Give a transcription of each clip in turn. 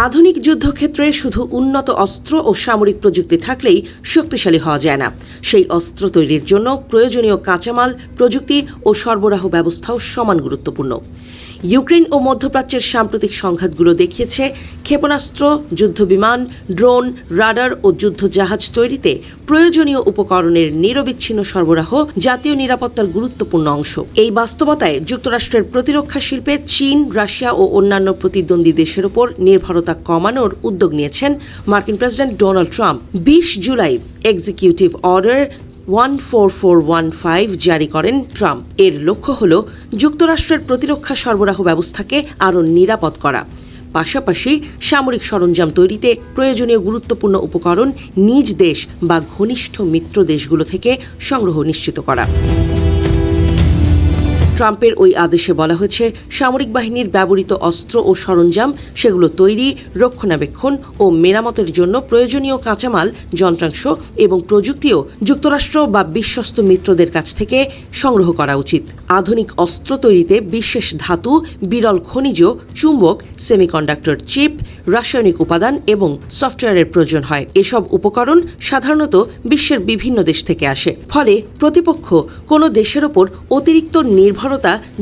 আধুনিক যুদ্ধক্ষেত্রে শুধু উন্নত অস্ত্র ও সামরিক প্রযুক্তি থাকলেই শক্তিশালী হওয়া যায় না। সেই অস্ত্র তৈরির জন্য প্রয়োজনীয় কাঁচামাল, প্রযুক্তি ও সরবরাহ ব্যবস্থাও সমান গুরুত্বপূর্ণ। ইউক্রেন ও মধ্যপ্রাচ্যের সাম্প্রতিক সংঘাতগুলো দেখিয়েছে ক্ষেপণাস্ত্র, যুদ্ধবিমান, ড্রোন, রাডার ও যুদ্ধজাহাজ তৈরিতে প্রয়োজনীয় উপকরণের নিরবিচ্ছিন্ন সরবরাহ জাতীয় নিরাপত্তার গুরুত্বপূর্ণ অংশ। এই বাস্তবতায় যুক্তরাষ্ট্রের প্রতিরক্ষা শিল্পে চীন, রাশিয়া ও অন্যান্য প্রতিদ্বন্দ্বী দেশের ওপর নির্ভরতা কমানোর উদ্যোগ নিয়েছেন মার্কিন president Donald Trump. ২০ July executive order 14415 জারি করেন ট্রাম্প। এর লক্ষ্য হল যুক্তরাষ্ট্রের প্রতিরক্ষা সরবরাহ ব্যবস্থাকে আরও নিরাপদ করা, পাশাপাশি সামরিক সরঞ্জাম তৈরিতে প্রয়োজনীয় গুরুত্বপূর্ণ উপকরণ নিজ দেশ বা ঘনিষ্ঠ মিত্র দেশগুলো থেকে সংগ্রহ নিশ্চিত করা। ট্রাম্পের ওই আদেশে বলা হয়েছে, সামরিক বাহিনীর ব্যবহৃত অস্ত্র ও সরঞ্জাম, সেগুলো তৈরি, রক্ষণাবেক্ষণ ও মেরামতের জন্য প্রয়োজনীয় কাঁচামাল, যন্ত্রাংশ এবং প্রযুক্তিও যুক্তরাষ্ট্র বা বিশ্বস্ত মিত্রদের কাছ থেকে সংগ্রহ করা উচিত। আধুনিক অস্ত্র তৈরিতে বিশেষ ধাতু, বিরল খনিজ, চুম্বক, সেমিকন্ডাক্টর চিপ, রাসায়নিক উপাদান এবং সফটওয়্যারের প্রয়োজন হয়। এসব উপকরণ সাধারণত বিশ্বের বিভিন্ন দেশ থেকে আসে। ফলে প্রতিপক্ষ কোনো দেশের ওপর অতিরিক্ত নির্ভরতা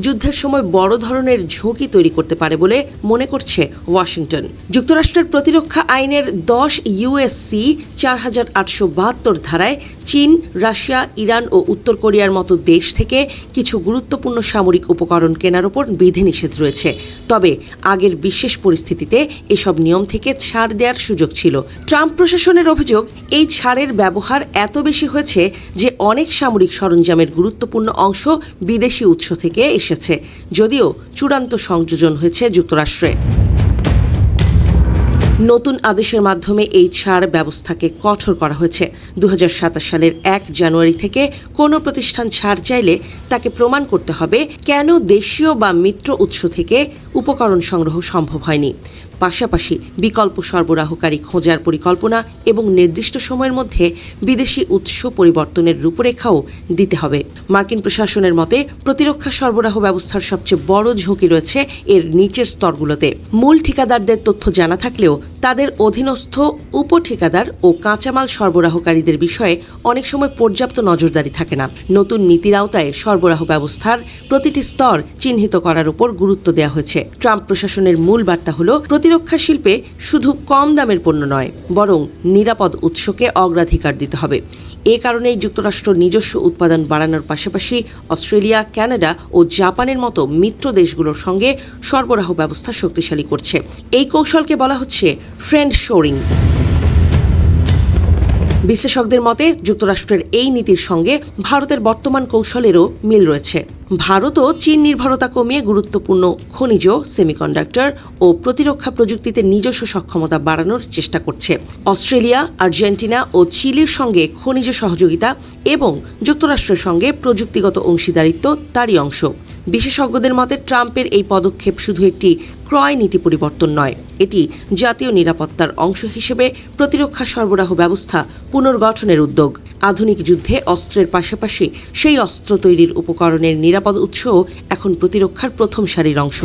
যুদ্ধের সময় বড় ধরনের ঝুঁকি তৈরি করতে পারে বলে মনে করছে ওয়াশিংটন। যুক্তরাষ্ট্রের প্রতিরক্ষা আইনের 10 ইউএসসি 4872 ধারায় চীন, রাশিয়া, ইরান ও উত্তর কোরিয়ার মতো দেশ থেকে কিছু গুরুত্বপূর্ণ সামরিক উপকরণ কেনার ওপর বিধিনিষেধ রয়েছে। তবে আগের বিশেষ পরিস্থিতিতে এসব নিয়ম থেকে ছাড় দেওয়ার সুযোগ ছিল। ট্রাম্প প্রশাসনের অভিযোগ, এই ছাড়ের ব্যবহার এত বেশি হয়েছে যে অনেক সামরিক সরঞ্জামের গুরুত্বপূর্ণ অংশ বিদেশি উৎস থেকে এসেছে, যদিও চূড়ান্ত সংযোজন হয়েছে যুক্তরাষ্ট্রে। নতুন আদেশের মাধ্যমে এই ছাড় ব্যবস্থাকে কঠোর করা হয়েছে। 2027 সালের 1 জানুয়ারি থেকে কোনো প্রতিষ্ঠান ছাড় চাইলে তাকে প্রমাণ করতে হবে কেন দেশীয় বা মিত্র উৎস থেকে উপকরণ সংগ্রহ সম্ভব হয়নি। পাশাপাশি বিকল্প সরবরাহকারী খোঁজার পরিকল্পনা এবং নির্দিষ্ট সময়ের মধ্যে বিদেশি উৎস পরিবর্তনের রূপরেখাও দিতে হবে। মার্কিন প্রশাসনের মতে, প্রতিরক্ষা সরবরাহ ব্যবস্থার সবচেয়ে বড় ঝুঁকি রয়েছে এর নিচের স্তরগুলোতে। মূল ঠিকাদারদের তথ্য জানা থাকলেও তাদের অধীনস্থ উপঠিকাদার ও কাঁচামাল সরবরাহকারীদের বিষয়ে অনেক সময় পর্যাপ্ত নজরদারি থাকে না। নতুন নীতির আওতায় সরবরাহ ব্যবস্থার প্রতিটি স্তর চিহ্নিত করার উপর গুরুত্ব দেওয়া হয়েছে। ট্রাম্প প্রশাসনের মূল বার্তা হল, প্রতিরক্ষা শিল্পে শুধু কম দামের পণ্য নয়, বরং নিরাপদ উৎসকে অগ্রাধিকার দিতে হবে। এ কারণেই যুক্তরাষ্ট্র নিজস্ব উৎপাদন বাড়ানোর পাশাপাশি অস্ট্রেলিয়া, কানাডা ও জাপানের মতো মিত্র দেশগুলোর সঙ্গে সরবরাহ ব্যবস্থা শক্তিশালী করছে। এই কৌশলকে বলা হচ্ছে ফ্রেন্ড শোরিং। বিশ্লেষকদের মতে, যুক্তরাষ্ট্রের এই নীতির সঙ্গে ভারতের বর্তমান কৌশলেরও মিল রয়েছে। ভারতও চীন নির্ভরতা কমিয়ে গুরুত্বপূর্ণ খনিজ, সেমিকন্ডাক্টর ও প্রতিরক্ষা প্রযুক্তিতে নিজস্ব সক্ষমতা বাড়ানোর চেষ্টা করছে। অস্ট্রেলিয়া, আর্জেন্টিনা ও চিলির সঙ্গে খনিজ সহযোগিতা এবং যুক্তরাষ্ট্রের সঙ্গে প্রযুক্তিগত অংশীদারিত্ব তারই অংশ। বিশেষজ্ঞদের মতে, ট্রাম্পের এই পদক্ষেপ শুধু একটি ক্রয় নীতি পরিবর্তন নয়, এটি জাতীয় নিরাপত্তার অংশ হিসেবে প্রতিরক্ষা সরবরাহ ব্যবস্থা পুনর্গঠনের উদ্যোগ। আধুনিক যুদ্ধে অস্ত্রের পাশাপাশি সেই অস্ত্র তৈরির উপকরণের নিরাপদ উৎসও এখন প্রতিরক্ষার প্রথম সারির অংশ।